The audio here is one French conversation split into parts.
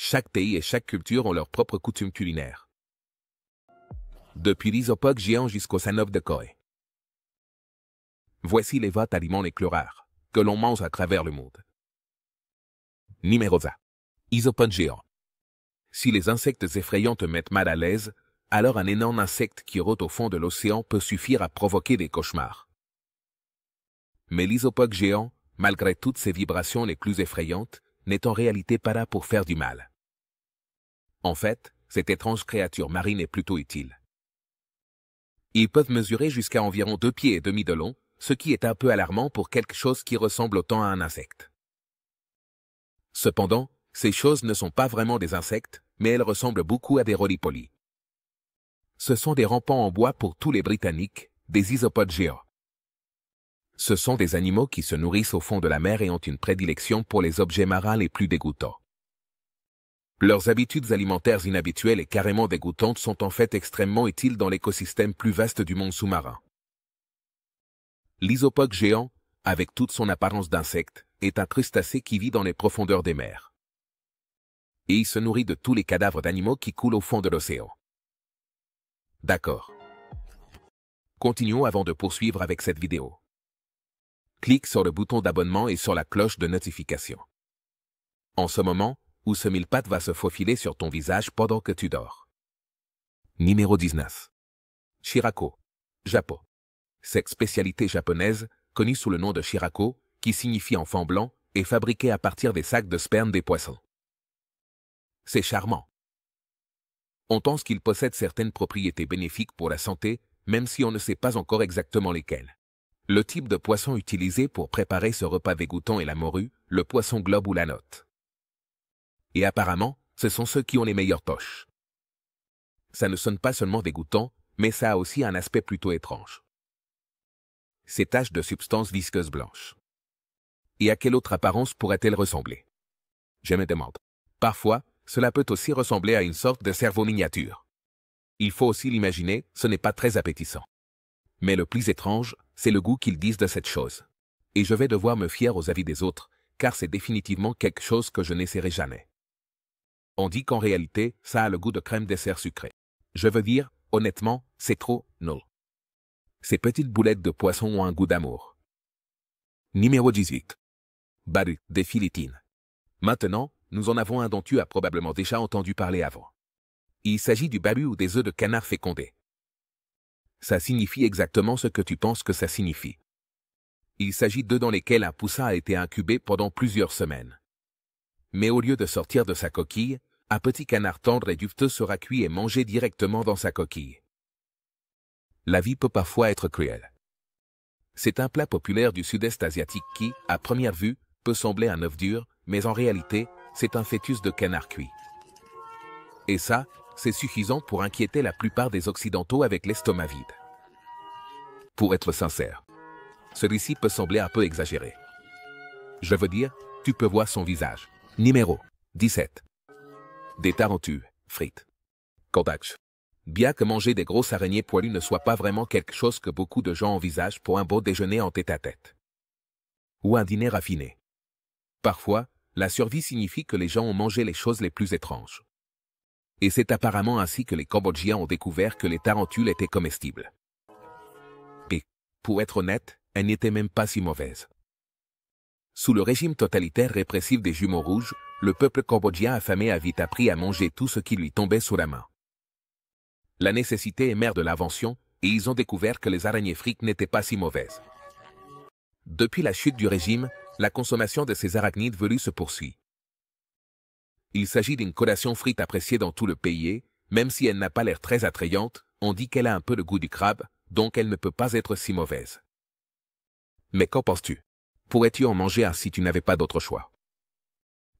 Chaque pays et chaque culture ont leurs propres coutumes culinaires. Depuis l'isopode géant jusqu'au sanope de Corée. Voici les 20 aliments les plus rares que l'on mange à travers le monde. Numéro 20. Isopode géant. Si les insectes effrayants te mettent mal à l'aise, alors un énorme insecte qui rôde au fond de l'océan peut suffire à provoquer des cauchemars. Mais l'isopode géant, malgré toutes ses vibrations les plus effrayantes, n'est en réalité pas là pour faire du mal. En fait, cette étrange créature marine est plutôt utile. Ils peuvent mesurer jusqu'à environ 2,5 pieds de long, ce qui est un peu alarmant pour quelque chose qui ressemble autant à un insecte. Cependant, ces choses ne sont pas vraiment des insectes, mais elles ressemblent beaucoup à des roly-poly. Ce sont des rampants en bois pour tous les Britanniques, des isopodes géants. Ce sont des animaux qui se nourrissent au fond de la mer et ont une prédilection pour les objets marins les plus dégoûtants. Leurs habitudes alimentaires inhabituelles et carrément dégoûtantes sont en fait extrêmement utiles dans l'écosystème plus vaste du monde sous-marin. L'isopode géant, avec toute son apparence d'insecte, est un crustacé qui vit dans les profondeurs des mers. Et il se nourrit de tous les cadavres d'animaux qui coulent au fond de l'océan. D'accord. Continuons avant de poursuivre avec cette vidéo. Clique sur le bouton d'abonnement et sur la cloche de notification. En ce moment, où ce mille-pattes va se faufiler sur ton visage pendant que tu dors. Numéro 19. Shirako. Japon. Cette spécialité japonaise, connue sous le nom de shirako, qui signifie enfant blanc, est fabriquée à partir des sacs de sperme des poissons. C'est charmant. On pense qu'il possède certaines propriétés bénéfiques pour la santé, même si on ne sait pas encore exactement lesquelles. Le type de poisson utilisé pour préparer ce repas dégoûtant est la morue, le poisson globe ou la note. Et apparemment, ce sont ceux qui ont les meilleures poches. Ça ne sonne pas seulement dégoûtant, mais ça a aussi un aspect plutôt étrange. Ces taches de substances visqueuses blanches. Et à quelle autre apparence pourrait-elle ressembler? Je me demande. Parfois, cela peut aussi ressembler à une sorte de cerveau miniature. Il faut aussi l'imaginer, ce n'est pas très appétissant. Mais le plus étrange, c'est le goût qu'ils disent de cette chose. Et je vais devoir me fier aux avis des autres, car c'est définitivement quelque chose que je n'essaierai jamais. On dit qu'en réalité, ça a le goût de crème dessert sucrée. Je veux dire, honnêtement, c'est trop nul. Ces petites boulettes de poisson ont un goût d'amour. Numéro 18. Baru, des Philippines. Maintenant, nous en avons un dont tu as probablement déjà entendu parler avant. Il s'agit du baru ou des œufs de canard fécondés. Ça signifie exactement ce que tu penses que ça signifie. Il s'agit d'œufs dans lesquels un poussin a été incubé pendant plusieurs semaines. Mais au lieu de sortir de sa coquille, un petit canard tendre et duveteux sera cuit et mangé directement dans sa coquille. La vie peut parfois être cruelle. C'est un plat populaire du sud-est asiatique qui, à première vue, peut sembler un œuf dur, mais en réalité, c'est un fœtus de canard cuit. Et ça, c'est suffisant pour inquiéter la plupart des Occidentaux avec l'estomac vide. Pour être sincère, celui-ci peut sembler un peu exagéré. Je veux dire, tu peux voir son visage. Numéro 17. Des tarentules, frites. Contact. Bien que manger des grosses araignées poilues ne soit pas vraiment quelque chose que beaucoup de gens envisagent pour un beau déjeuner en tête-à-tête. Ou un dîner raffiné. Parfois, la survie signifie que les gens ont mangé les choses les plus étranges. Et c'est apparemment ainsi que les Cambodgiens ont découvert que les tarentules étaient comestibles. Et, pour être honnête, elles n'étaient même pas si mauvaises. Sous le régime totalitaire répressif des jumeaux rouges, le peuple cambodgien affamé a vite appris à manger tout ce qui lui tombait sous la main. La nécessité est mère de l'invention, et ils ont découvert que les araignées frites n'étaient pas si mauvaises. Depuis la chute du régime, la consommation de ces arachnides velues se poursuit. Il s'agit d'une collation frite appréciée dans tout le pays, même si elle n'a pas l'air très attrayante, on dit qu'elle a un peu le goût du crabe, donc elle ne peut pas être si mauvaise. Mais qu'en penses-tu? Pourrais-tu en manger un si tu n'avais pas d'autre choix?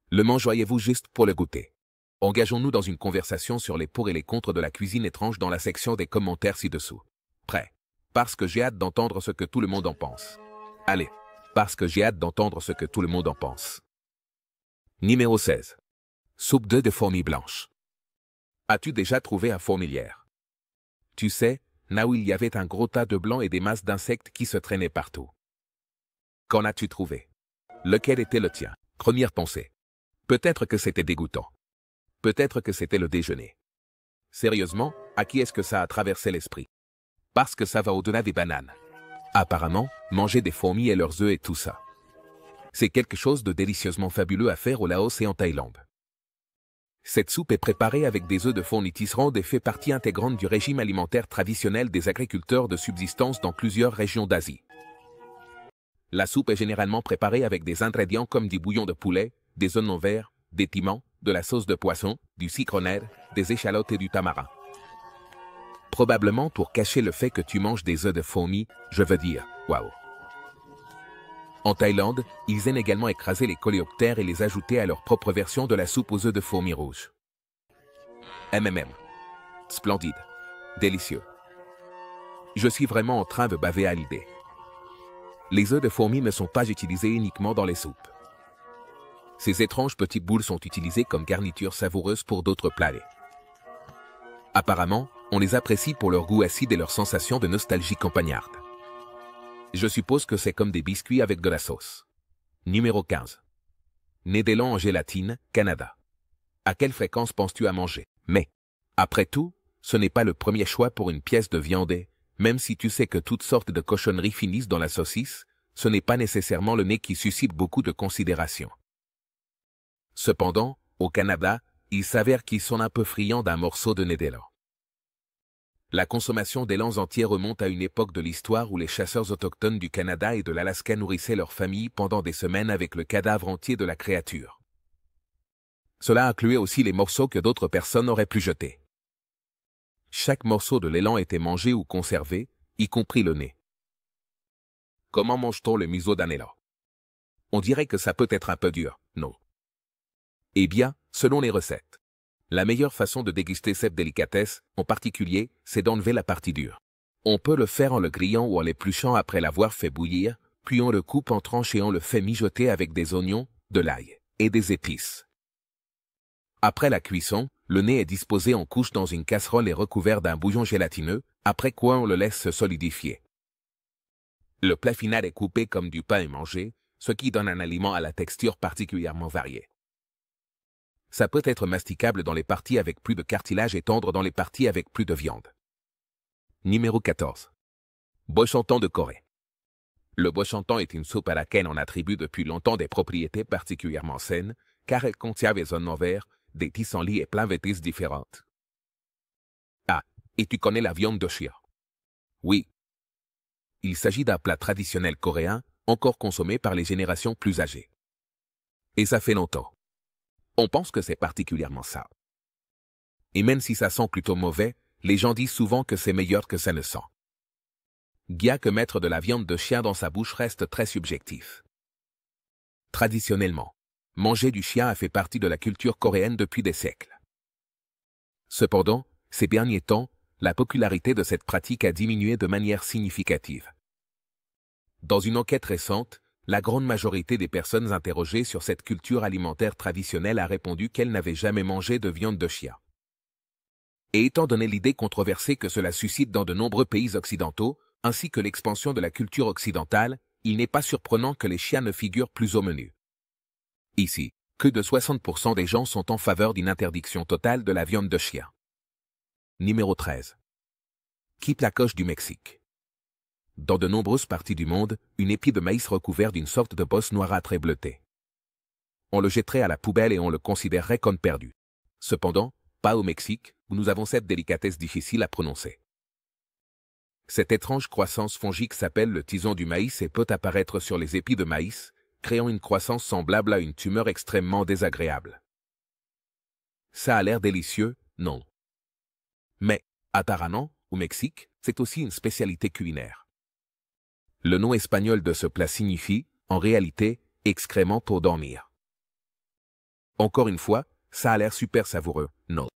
Le mangeriez-vous juste pour le goûter? Engageons-nous dans une conversation sur les pour et les contre de la cuisine étrange dans la section des commentaires ci-dessous. Prêt? Parce que j'ai hâte d'entendre ce que tout le monde en pense. Allez, parce que j'ai hâte d'entendre ce que tout le monde en pense. Numéro 16. Soupe d'œufs de fourmis blanches. As-tu déjà trouvé un fourmilière? Tu sais, là où il y avait un gros tas de blancs et des masses d'insectes qui se traînaient partout. Qu'en as-tu trouvé? Lequel était le tien? Première pensée. Peut-être que c'était dégoûtant. Peut-être que c'était le déjeuner. Sérieusement, à qui est-ce que ça a traversé l'esprit? Parce que ça va au-delà des bananes. Apparemment, manger des fourmis et leurs œufs et tout ça. C'est quelque chose de délicieusement fabuleux à faire au Laos et en Thaïlande. Cette soupe est préparée avec des œufs de fourmis tisserandes et fait partie intégrante du régime alimentaire traditionnel des agriculteurs de subsistance dans plusieurs régions d'Asie. La soupe est généralement préparée avec des ingrédients comme du bouillon de poulet, des oignons verts, des piments, de la sauce de poisson, du citronelle, des échalotes et du tamarin. Probablement pour cacher le fait que tu manges des œufs de fourmis, je veux dire, waouh. En Thaïlande, ils aiment également écraser les coléoptères et les ajouter à leur propre version de la soupe aux œufs de fourmis rouges. Splendide. Délicieux. Je suis vraiment en train de baver à l'idée. Les œufs de fourmis ne sont pas utilisés uniquement dans les soupes. Ces étranges petites boules sont utilisées comme garniture savoureuse pour d'autres plats. Apparemment, on les apprécie pour leur goût acide et leur sensation de nostalgie campagnarde. Je suppose que c'est comme des biscuits avec de la sauce. Numéro 15. Nédélan en gélatine, Canada. À quelle fréquence penses-tu à manger? Mais, après tout, ce n'est pas le premier choix pour une pièce de viande et, même si tu sais que toutes sortes de cochonneries finissent dans la saucisse, ce n'est pas nécessairement le nez qui suscite beaucoup de considération. Cependant, au Canada, il s'avère qu'ils sont un peu friands d'un morceau de nédélan. La consommation d'élans entiers remonte à une époque de l'histoire où les chasseurs autochtones du Canada et de l'Alaska nourrissaient leurs familles pendant des semaines avec le cadavre entier de la créature. Cela incluait aussi les morceaux que d'autres personnes auraient pu jeter. Chaque morceau de l'élan était mangé ou conservé, y compris le nez. Comment mange-t-on le museau d'un élan? On dirait que ça peut être un peu dur, non? Eh bien, selon les recettes. La meilleure façon de déguster cette délicatesse, en particulier, c'est d'enlever la partie dure. On peut le faire en le grillant ou en l'épluchant après l'avoir fait bouillir, puis on le coupe en tranches et on le fait mijoter avec des oignons, de l'ail et des épices. Après la cuisson, le nez est disposé en couches dans une casserole et recouvert d'un bouillon gélatineux, après quoi on le laisse se solidifier. Le plat final est coupé comme du pain et mangé, ce qui donne un aliment à la texture particulièrement variée. Ça peut être masticable dans les parties avec plus de cartilage et tendre dans les parties avec plus de viande. Numéro 14. Bochantan de Corée. Le bochantan est une soupe à laquelle on attribue depuis longtemps des propriétés particulièrement saines, car elle contient des oignons verts, des pissenlits et plein d'épices différentes. Ah, et tu connais la viande de chien? Oui. Il s'agit d'un plat traditionnel coréen, encore consommé par les générations plus âgées. Et ça fait longtemps. On pense que c'est particulièrement ça. Et même si ça sent plutôt mauvais, les gens disent souvent que c'est meilleur que ça ne sent. Bien que mettre de la viande de chien dans sa bouche reste très subjectif. Traditionnellement, manger du chien a fait partie de la culture coréenne depuis des siècles. Cependant, ces derniers temps, la popularité de cette pratique a diminué de manière significative. Dans une enquête récente, la grande majorité des personnes interrogées sur cette culture alimentaire traditionnelle a répondu qu'elles n'avaient jamais mangé de viande de chien. Et étant donné l'idée controversée que cela suscite dans de nombreux pays occidentaux, ainsi que l'expansion de la culture occidentale, il n'est pas surprenant que les chiens ne figurent plus au menu. Ici, plus de 60% des gens sont en faveur d'une interdiction totale de la viande de chien. Numéro 13. Quiplacoche du Mexique. Dans de nombreuses parties du monde, une épi de maïs recouvert d'une sorte de bosse noirâtre et bleutée. On le jetterait à la poubelle et on le considérerait comme perdu. Cependant, pas au Mexique, où nous avons cette délicatesse difficile à prononcer. Cette étrange croissance fongique s'appelle le tison du maïs et peut apparaître sur les épis de maïs, créant une croissance semblable à une tumeur extrêmement désagréable. Ça a l'air délicieux, non? Mais, apparemment, au Mexique, c'est aussi une spécialité culinaire. Le nom espagnol de ce plat signifie, en réalité, excrément pour dormir. Encore une fois, ça a l'air super savoureux, non?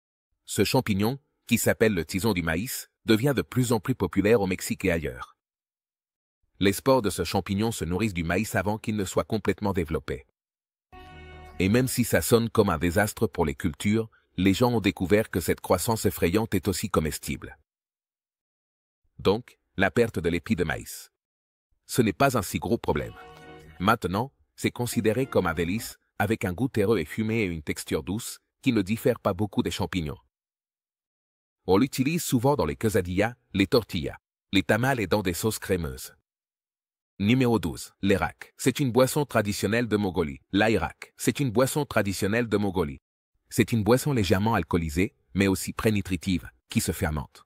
Ce champignon, qui s'appelle le tison du maïs, devient de plus en plus populaire au Mexique et ailleurs. Les spores de ce champignon se nourrissent du maïs avant qu'il ne soit complètement développé. Et même si ça sonne comme un désastre pour les cultures, les gens ont découvert que cette croissance effrayante est aussi comestible. Donc, la perte de l'épi de maïs. Ce n'est pas un si gros problème. Maintenant, c'est considéré comme un délice, avec un goût terreux et fumé et une texture douce, qui ne diffère pas beaucoup des champignons. On l'utilise souvent dans les quesadillas, les tortillas, les tamales et dans des sauces crémeuses. Numéro 12. L'Irak. C'est une boisson traditionnelle de Mongolie. L'Irak. C'est une boisson traditionnelle de Mongolie. C'est une boisson légèrement alcoolisée, mais aussi prénutritive, qui se fermente.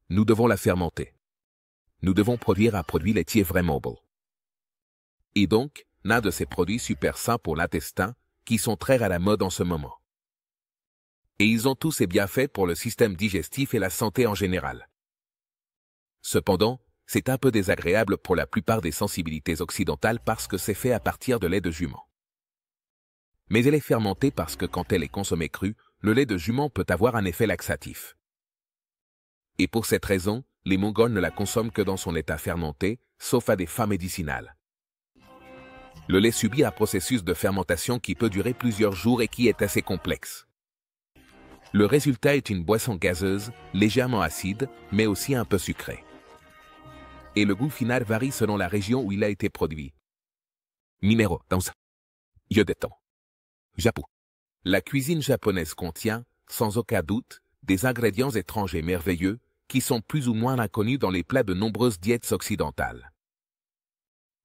Nous devons la fermenter. Nous devons produire un produit laitier vraiment bon. Et donc, l'un de ces produits super sains pour l'intestin, qui sont très à la mode en ce moment. Et ils ont tous ces bienfaits pour le système digestif et la santé en général. Cependant, c'est un peu désagréable pour la plupart des sensibilités occidentales parce que c'est fait à partir de lait de jument. Mais elle est fermentée parce que quand elle est consommée crue, le lait de jument peut avoir un effet laxatif. Et pour cette raison, les Mongols ne la consomment que dans son état fermenté, sauf à des fins médicinales. Le lait subit un processus de fermentation qui peut durer plusieurs jours et qui est assez complexe. Le résultat est une boisson gazeuse, légèrement acide, mais aussi un peu sucrée. Et le goût final varie selon la région où il a été produit. Numéro 11. Yodeton. Japon. La cuisine japonaise contient, sans aucun doute, des ingrédients étrangers merveilleux, qui sont plus ou moins inconnus dans les plats de nombreuses diètes occidentales.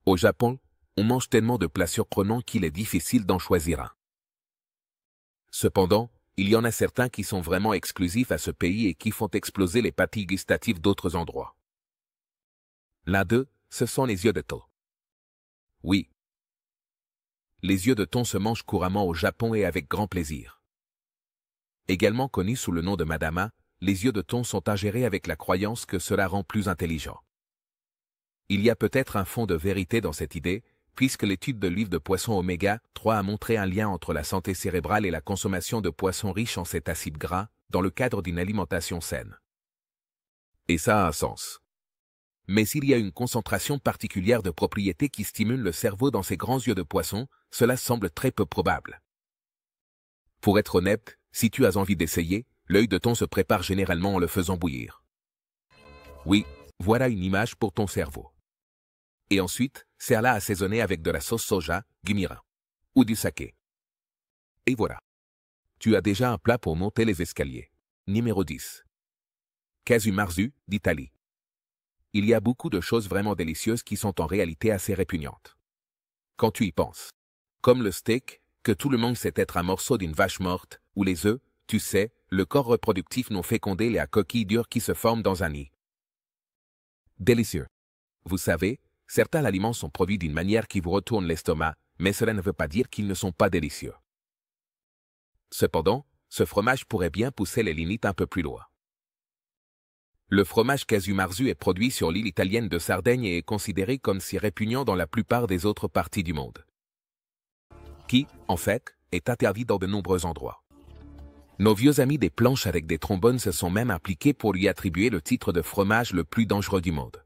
Au Japon, on mange tellement de plats surprenants qu'il est difficile d'en choisir un. Cependant, il y en a certains qui sont vraiment exclusifs à ce pays et qui font exploser les papilles gustatives d'autres endroits. L'un d'eux, ce sont les yeux de thon. Oui. Les yeux de thon se mangent couramment au Japon et avec grand plaisir. Également connus sous le nom de madama, les yeux de thon sont ingérés avec la croyance que cela rend plus intelligent. Il y a peut-être un fond de vérité dans cette idée, puisque l'étude de l'huile de poisson oméga 3 a montré un lien entre la santé cérébrale et la consommation de poissons riches en cet acide gras, dans le cadre d'une alimentation saine. Et ça a un sens. Mais s'il y a une concentration particulière de propriétés qui stimulent le cerveau dans ces grands yeux de poisson, cela semble très peu probable. Pour être honnête, si tu as envie d'essayer, l'œil de thon se prépare généralement en le faisant bouillir. Oui, voilà une image pour ton cerveau. Et ensuite, sers-la assaisonnée avec de la sauce soja, du mirin ou du saké. Et voilà. Tu as déjà un plat pour monter les escaliers. Numéro 10. Casu marzu, d'Italie. Il y a beaucoup de choses vraiment délicieuses qui sont en réalité assez répugnantes. Quand tu y penses. Comme le steak, que tout le monde sait être un morceau d'une vache morte, ou les œufs, tu sais, le corps reproductif non fécondé et la coquille dure qui se forment dans un nid. Délicieux. Vous savez, certains aliments sont produits d'une manière qui vous retourne l'estomac, mais cela ne veut pas dire qu'ils ne sont pas délicieux. Cependant, ce fromage pourrait bien pousser les limites un peu plus loin. Le fromage casu marzu est produit sur l'île italienne de Sardaigne et est considéré comme si répugnant dans la plupart des autres parties du monde. Qui, en fait, est interdit dans de nombreux endroits. Nos vieux amis des planches avec des trombones se sont même impliqués pour lui attribuer le titre de fromage le plus dangereux du monde.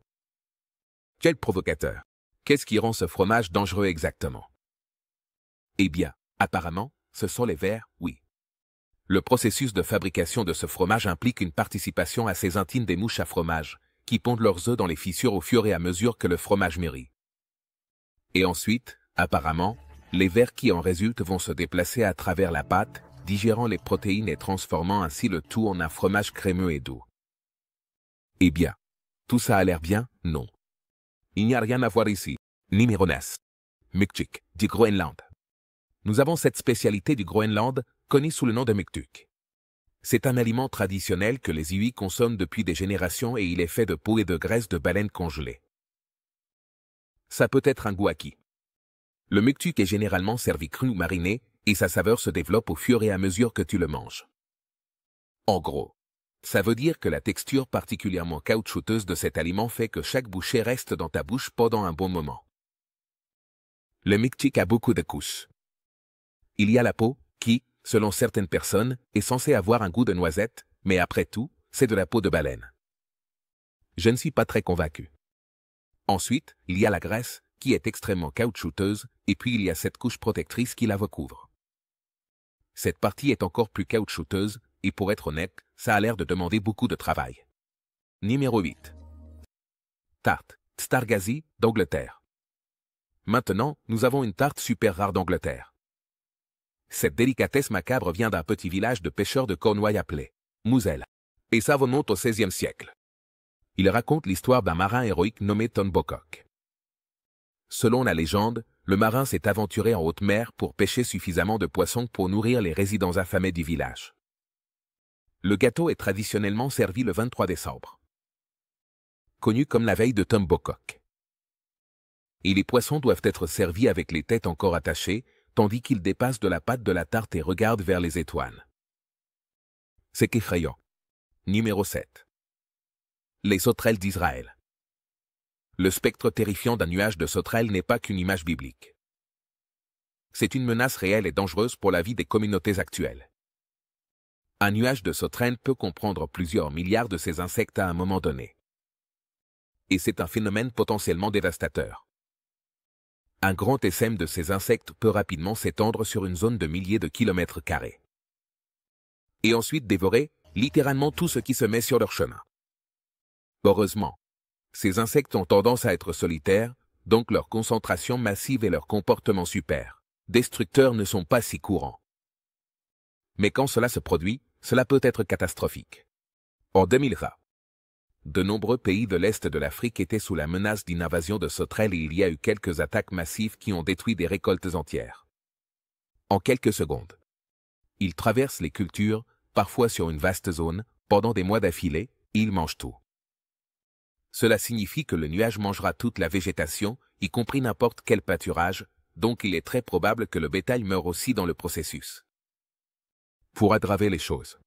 Quel provocateur! Qu'est-ce qui rend ce fromage dangereux exactement? Eh bien, apparemment, ce sont les vers, oui. Le processus de fabrication de ce fromage implique une participation assez intime des mouches à fromage, qui pondent leurs œufs dans les fissures au fur et à mesure que le fromage mûrit. Et ensuite, apparemment, les vers qui en résultent vont se déplacer à travers la pâte, digérant les protéines et transformant ainsi le tout en un fromage crémeux et doux. Eh bien, tout ça a l'air bien, non. Il n'y a rien à voir ici. Numéro 9. Muktuk, du Groenland. Nous avons cette spécialité du Groenland, connue sous le nom de muktuk. C'est un aliment traditionnel que les Inuits consomment depuis des générations et il est fait de peau et de graisse de baleine congelée. Ça peut être un goût acquis. Le muktuk est généralement servi cru ou mariné, et sa saveur se développe au fur et à mesure que tu le manges. En gros, ça veut dire que la texture particulièrement caoutchouteuse de cet aliment fait que chaque bouchée reste dans ta bouche pendant un bon moment. Le muktuk a beaucoup de couches. Il y a la peau, qui, selon certaines personnes, est censée avoir un goût de noisette, mais après tout, c'est de la peau de baleine. Je ne suis pas très convaincu. Ensuite, il y a la graisse, qui est extrêmement caoutchouteuse, et puis il y a cette couche protectrice qui la recouvre. Cette partie est encore plus caoutchouteuse, et pour être honnête, ça a l'air de demander beaucoup de travail. Numéro 8. Tarte, Stargazy, d'Angleterre. Maintenant, nous avons une tarte super rare d'Angleterre. Cette délicatesse macabre vient d'un petit village de pêcheurs de Cornouailles appelé Moselle, et ça remonte au XVIe siècle. Il raconte l'histoire d'un marin héroïque nommé Tom Bocock. Selon la légende, le marin s'est aventuré en haute mer pour pêcher suffisamment de poissons pour nourrir les résidents affamés du village. Le gâteau est traditionnellement servi le 23 décembre. Connu comme la veille de Tom Bocock. Et les poissons doivent être servis avec les têtes encore attachées, tandis qu'ils dépassent de la pâte de la tarte et regardent vers les étoiles. C'est qu'effrayant. Numéro 7. Les sauterelles d'Israël. Le spectre terrifiant d'un nuage de sauterelles n'est pas qu'une image biblique. C'est une menace réelle et dangereuse pour la vie des communautés actuelles. Un nuage de sauterelles peut comprendre plusieurs milliards de ces insectes à un moment donné. Et c'est un phénomène potentiellement dévastateur. Un grand essaim de ces insectes peut rapidement s'étendre sur une zone de milliers de kilomètres carrés. Et ensuite dévorer, littéralement tout ce qui se met sur leur chemin. Heureusement, ces insectes ont tendance à être solitaires, donc leur concentration massive et leur comportement super destructeurs ne sont pas si courants. Mais quand cela se produit, cela peut être catastrophique. En 2020, de nombreux pays de l'Est de l'Afrique étaient sous la menace d'une invasion de sauterelles et il y a eu quelques attaques massives qui ont détruit des récoltes entières. En quelques secondes, ils traversent les cultures, parfois sur une vaste zone, pendant des mois d'affilée, et ils mangent tout. Cela signifie que le nuage mangera toute la végétation, y compris n'importe quel pâturage, donc il est très probable que le bétail meure aussi dans le processus. Pour aggraver les choses,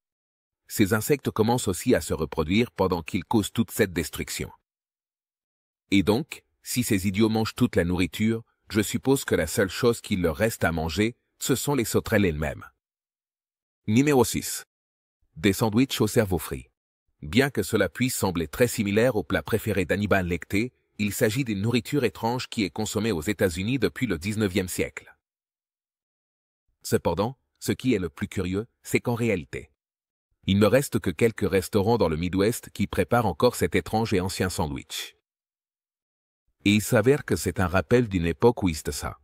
ces insectes commencent aussi à se reproduire pendant qu'ils causent toute cette destruction. Et donc, si ces idiots mangent toute la nourriture, je suppose que la seule chose qu'il leur reste à manger, ce sont les sauterelles elles-mêmes. Numéro 6. Des sandwichs au cerveau frit. Bien que cela puisse sembler très similaire au plat préféré d'Hannibal Lecter, il s'agit d'une nourriture étrange qui est consommée aux États-Unis depuis le XIXe siècle. Cependant, ce qui est le plus curieux, c'est qu'en réalité, il ne reste que quelques restaurants dans le Midwest qui préparent encore cet étrange et ancien sandwich. Et il s'avère que c'est un rappel d'une époque où ça.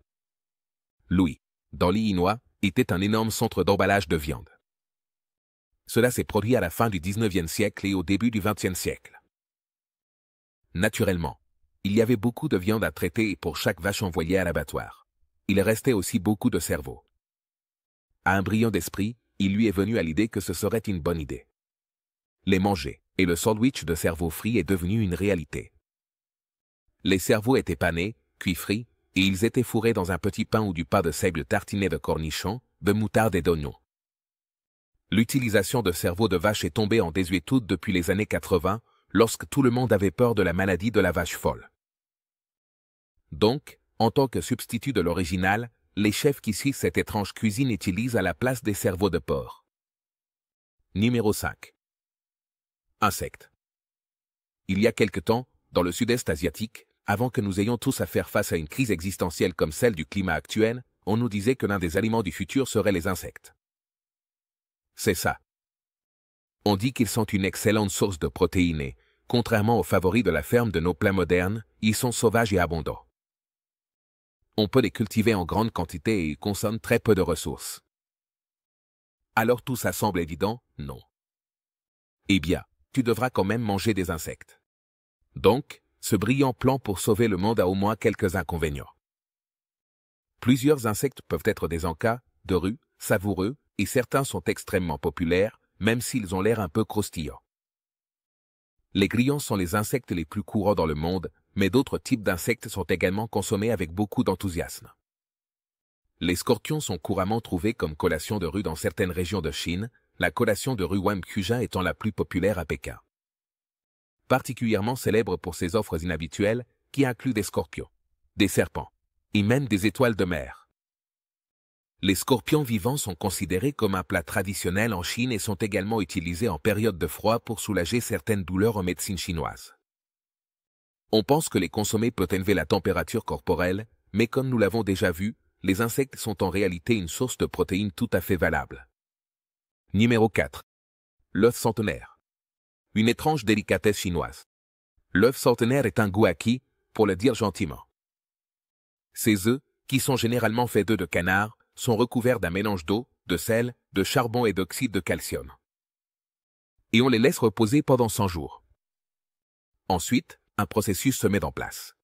Louis, dans l'Illinois, était un énorme centre d'emballage de viande. Cela s'est produit à la fin du XIXe siècle et au début du XXe siècle. Naturellement, il y avait beaucoup de viande à traiter et pour chaque vache envoyée à l'abattoir, il restait aussi beaucoup de cerveau. À un brillant d'esprit, il lui est venu à l'idée que ce serait une bonne idée. Les manger, et le sandwich de cerveau frit est devenu une réalité. Les cerveaux étaient panés, cuits frits, et ils étaient fourrés dans un petit pain ou du pain de seigle tartiné de cornichons, de moutarde et d'oignons. L'utilisation de cerveau de vache est tombée en désuétude depuis les années 80, lorsque tout le monde avait peur de la maladie de la vache folle. Donc, en tant que substitut de l'original, les chefs qui suivent cette étrange cuisine utilisent à la place des cerveaux de porc. Numéro 5. Insectes. Il y a quelque temps, dans le sud-est asiatique, avant que nous ayons tous à faire face à une crise existentielle comme celle du climat actuel, on nous disait que l'un des aliments du futur serait les insectes. C'est ça. On dit qu'ils sont une excellente source de protéines et, contrairement aux favoris de la ferme de nos plats modernes, ils sont sauvages et abondants. On peut les cultiver en grande quantité et ils consomment très peu de ressources. Alors tout ça semble évident, non. Eh bien, tu devras quand même manger des insectes. Donc, ce brillant plan pour sauver le monde a au moins quelques inconvénients. Plusieurs insectes peuvent être des encas, de rue, savoureux, et certains sont extrêmement populaires, même s'ils ont l'air un peu croustillants. Les grillons sont les insectes les plus courants dans le monde, mais d'autres types d'insectes sont également consommés avec beaucoup d'enthousiasme. Les scorpions sont couramment trouvés comme collation de rue dans certaines régions de Chine, la collation de rue Wamkujin étant la plus populaire à Pékin. Particulièrement célèbre pour ses offres inhabituelles, qui incluent des scorpions, des serpents, et même des étoiles de mer. Les scorpions vivants sont considérés comme un plat traditionnel en Chine et sont également utilisés en période de froid pour soulager certaines douleurs en médecine chinoise. On pense que les consommer peut élever la température corporelle, mais comme nous l'avons déjà vu, les insectes sont en réalité une source de protéines tout à fait valable. Numéro 4. L'œuf centenaire. Une étrange délicatesse chinoise. L'œuf centenaire est un goût acquis, pour le dire gentiment. Ces œufs, qui sont généralement faits d'œufs de canard, sont recouverts d'un mélange d'eau, de sel, de charbon et d'oxyde de calcium. Et on les laisse reposer pendant 100 jours. Ensuite, un processus se met en place.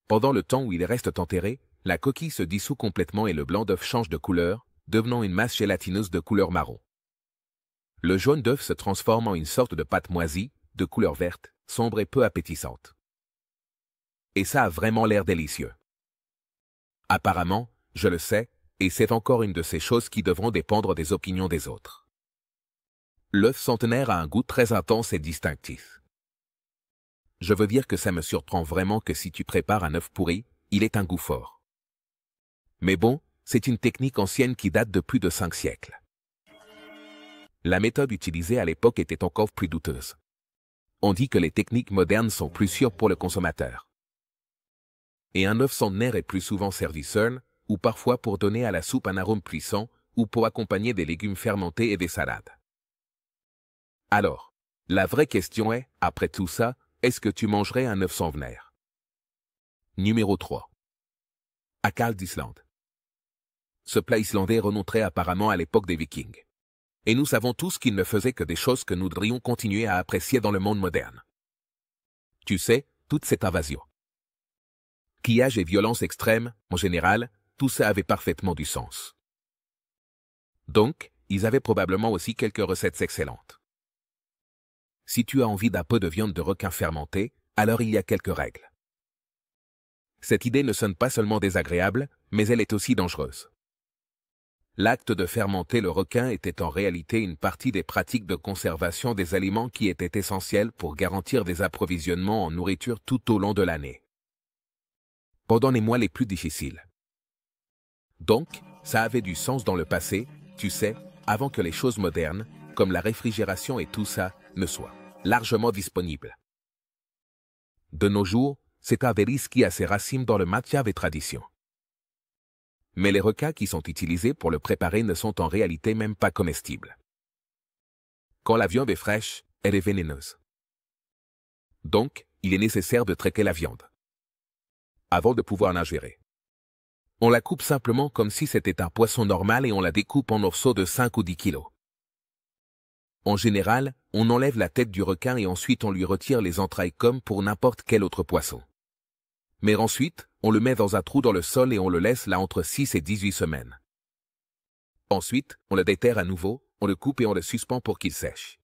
Pendant le temps où ils restent enterrés, la coquille se dissout complètement et le blanc d'œuf change de couleur, devenant une masse gélatineuse de couleur marron. Le jaune d'œuf se transforme en une sorte de pâte moisie, de couleur verte, sombre et peu appétissante. Et ça a vraiment l'air délicieux. Apparemment, je le sais, et c'est encore une de ces choses qui devront dépendre des opinions des autres. L'œuf centenaire a un goût très intense et distinctif. Je veux dire que ça me surprend vraiment que si tu prépares un œuf pourri, il ait un goût fort. Mais bon, c'est une technique ancienne qui date de plus de 5 siècles. La méthode utilisée à l'époque était encore plus douteuse. On dit que les techniques modernes sont plus sûres pour le consommateur. Et un œuf centenaire est plus souvent servi seul, ou parfois pour donner à la soupe un arôme puissant, ou pour accompagner des légumes fermentés et des salades. Alors, la vraie question est, après tout ça, est-ce que tu mangerais un œuf centenaire? Numéro 3. Akal d'Islande. Ce plat islandais remonterait apparemment à l'époque des Vikings. Et nous savons tous qu'il ne faisait que des choses que nous devrions continuer à apprécier dans le monde moderne. Tu sais, toute cette invasion. Pillage et violence extrême, en général, tout ça avait parfaitement du sens. Donc, ils avaient probablement aussi quelques recettes excellentes. Si tu as envie d'un peu de viande de requin fermentée, alors il y a quelques règles. Cette idée ne sonne pas seulement désagréable, mais elle est aussi dangereuse. L'acte de fermenter le requin était en réalité une partie des pratiques de conservation des aliments qui étaient essentielles pour garantir des approvisionnements en nourriture tout au long de l'année. Pendant les mois les plus difficiles. Donc, ça avait du sens dans le passé, tu sais, avant que les choses modernes, comme la réfrigération et tout ça, ne soient largement disponibles. De nos jours, c'est un délice qui a ses racines dans le matcha et tradition. Mais les requins qui sont utilisés pour le préparer ne sont en réalité même pas comestibles. Quand la viande est fraîche, elle est vénéneuse. Donc, il est nécessaire de traiter la viande avant de pouvoir l'ingérer. On la coupe simplement comme si c'était un poisson normal et on la découpe en morceaux de 5 ou 10 kilos. En général, on enlève la tête du requin et ensuite on lui retire les entrailles comme pour n'importe quel autre poisson. Mais ensuite, on le met dans un trou dans le sol et on le laisse là entre 6 et 18 semaines. Ensuite, on le déterre à nouveau, on le coupe et on le suspend pour qu'il sèche.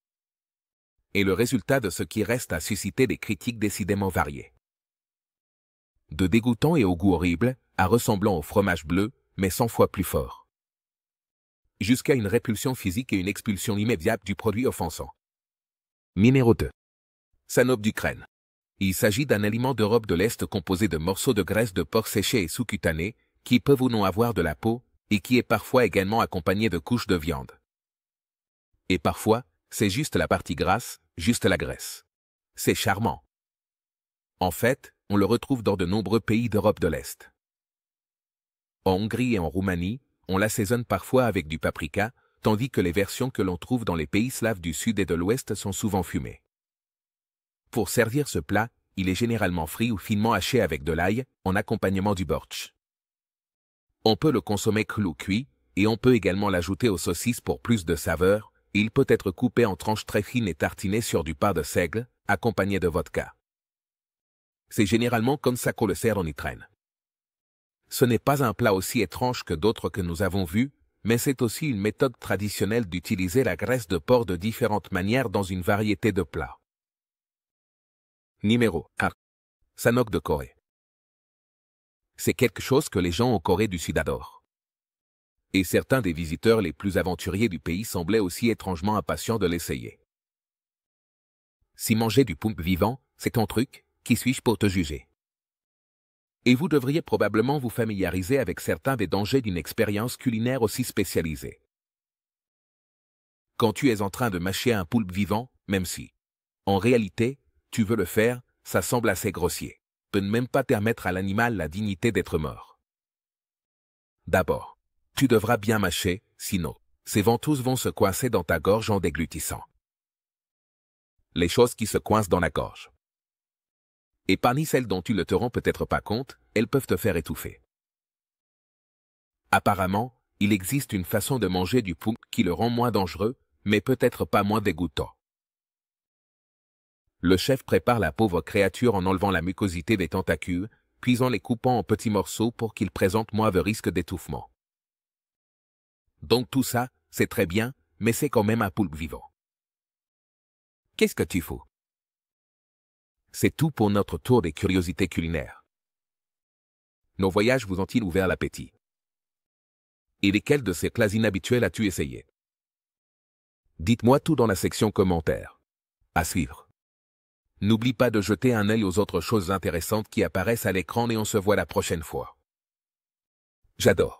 Et le résultat de ce qui reste a suscité des critiques décidément variées. De dégoûtant et au goût horrible, à ressemblant au fromage bleu, mais 100 fois plus fort. Jusqu'à une répulsion physique et une expulsion immédiate du produit offensant. Numéro 2. Sanope d'Ukraine. Il s'agit d'un aliment d'Europe de l'Est composé de morceaux de graisse de porc séchés et sous-cutanés, qui peuvent ou non avoir de la peau, et qui est parfois également accompagné de couches de viande. Et parfois, c'est juste la partie grasse, juste la graisse. C'est charmant. En fait, on le retrouve dans de nombreux pays d'Europe de l'Est. En Hongrie et en Roumanie, on l'assaisonne parfois avec du paprika, tandis que les versions que l'on trouve dans les pays slaves du Sud et de l'Ouest sont souvent fumées. Pour servir ce plat, il est généralement frit ou finement haché avec de l'ail, en accompagnement du bortsch. On peut le consommer cru ou cuit, et on peut également l'ajouter aux saucisses pour plus de saveur, et il peut être coupé en tranches très fines et tartiné sur du pain de seigle, accompagné de vodka. C'est généralement comme ça qu'on le sert en Ukraine. Ce n'est pas un plat aussi étrange que d'autres que nous avons vus, mais c'est aussi une méthode traditionnelle d'utiliser la graisse de porc de différentes manières dans une variété de plats. Numéro 1. Sanope de Corée. C'est quelque chose que les gens en Corée du Sud adorent. Et certains des visiteurs les plus aventuriers du pays semblaient aussi étrangement impatients de l'essayer. Si manger du poulpe vivant, c'est ton truc, qui suis-je pour te juger? Et vous devriez probablement vous familiariser avec certains des dangers d'une expérience culinaire aussi spécialisée. Quand tu es en train de mâcher un poulpe vivant, même si, en réalité, tu veux le faire, ça semble assez grossier. Peut ne même pas permettre à l'animal la dignité d'être mort. D'abord, tu devras bien mâcher, sinon, ces ventouses vont se coincer dans ta gorge en déglutissant. Les choses qui se coincent dans la gorge. Et parmi celles dont tu ne te rends peut-être pas compte, elles peuvent te faire étouffer. Apparemment, il existe une façon de manger du poulpe qui le rend moins dangereux, mais peut-être pas moins dégoûtant. Le chef prépare la pauvre créature en enlevant la mucosité des tentacules, puis en les coupant en petits morceaux pour qu'ils présentent moins de risque d'étouffement. Donc tout ça, c'est très bien, mais c'est quand même un poulpe vivant. Qu'est-ce que tu fous? C'est tout pour notre tour des curiosités culinaires. Nos voyages vous ont-ils ouvert l'appétit? Et lesquels de ces plats inhabituels as-tu essayé? Dites-moi tout dans la section commentaires. À suivre. N'oublie pas de jeter un œil aux autres choses intéressantes qui apparaissent à l'écran et on se voit la prochaine fois. J'adore.